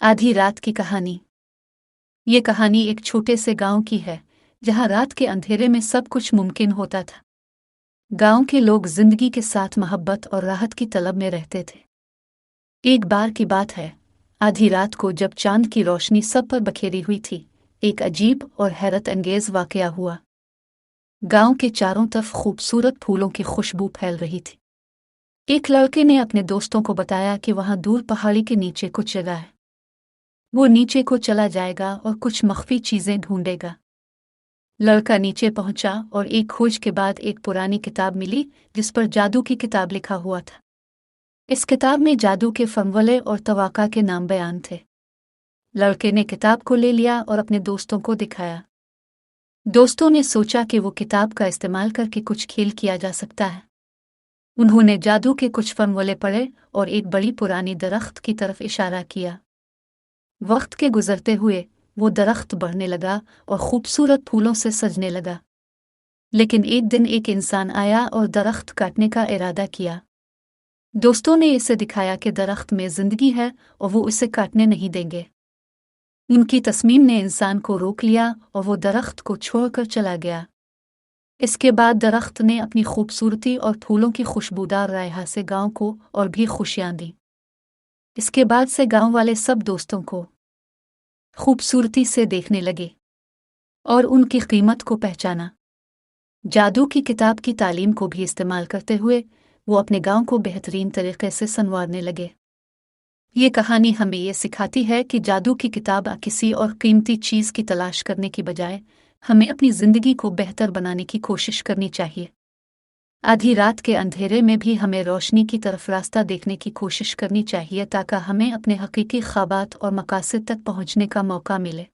आधी रात की कहानी। ये कहानी एक छोटे से गांव की है जहां रात के अंधेरे में सब कुछ मुमकिन होता था। गांव के लोग जिंदगी के साथ मोहब्बत और राहत की तलब में रहते थे। एक बार की बात है, आधी रात को जब चांद की रोशनी सब पर बखेरी हुई थी, एक अजीब और हैरत अंगेज वाकया हुआ। गांव के चारों तरफ खूबसूरत फूलों की खुशबू फैल रही थी। एक लड़के ने अपने दोस्तों को बताया कि वहां दूर पहाड़ी के नीचे कुछ जगह है। वो नीचे को चला जाएगा और कुछ मख्फी चीजें ढूंढेगा। लड़का नीचे पहुंचा और एक खोज के बाद एक पुरानी किताब मिली जिस पर जादू की किताब लिखा हुआ था। इस किताब में जादू के फॉर्मूले और तवाका के नाम बयान थे। लड़के ने किताब को ले लिया और अपने दोस्तों को दिखाया। दोस्तों ने सोचा कि वो किताब का इस्तेमाल करके कुछ खेल किया जा सकता है। उन्होंने जादू के कुछ फॉर्मूले पढ़े और एक बड़ी पुरानी दरख्त की तरफ इशारा किया। वक्त के गुजरते हुए वो दरख्त बढ़ने लगा और खूबसूरत फूलों से सजने लगा। लेकिन एक दिन एक इंसान आया और दरख्त काटने का इरादा किया। दोस्तों ने इसे दिखाया कि दरख्त में जिंदगी है और वो इसे काटने नहीं देंगे। उनकी तस्मीम ने इंसान को रोक लिया और वो दरख्त को छोड़कर चला गया। इसके बाद दरख्त ने अपनी खूबसूरती और फूलों की खुशबूदार रायहा से गांव को और भी खुशियां दी। इसके बाद से गांव वाले सब दोस्तों को खूबसूरती से देखने लगे और उनकी कीमत को पहचाना। जादू की किताब की तालीम को भी इस्तेमाल करते हुए वो अपने गांव को बेहतरीन तरीके से संवारने लगे। ये कहानी हमें ये सिखाती है कि जादू की किताब किसी और कीमती चीज़ की तलाश करने की बजाय हमें अपनी ज़िंदगी को बेहतर बनाने की कोशिश करनी चाहिए। आधी रात के अंधेरे में भी हमें रोशनी की तरफ रास्ता देखने की कोशिश करनी चाहिए ताकि हमें अपने हकीकी ख्वाबात और मकासद तक पहुंचने का मौका मिले।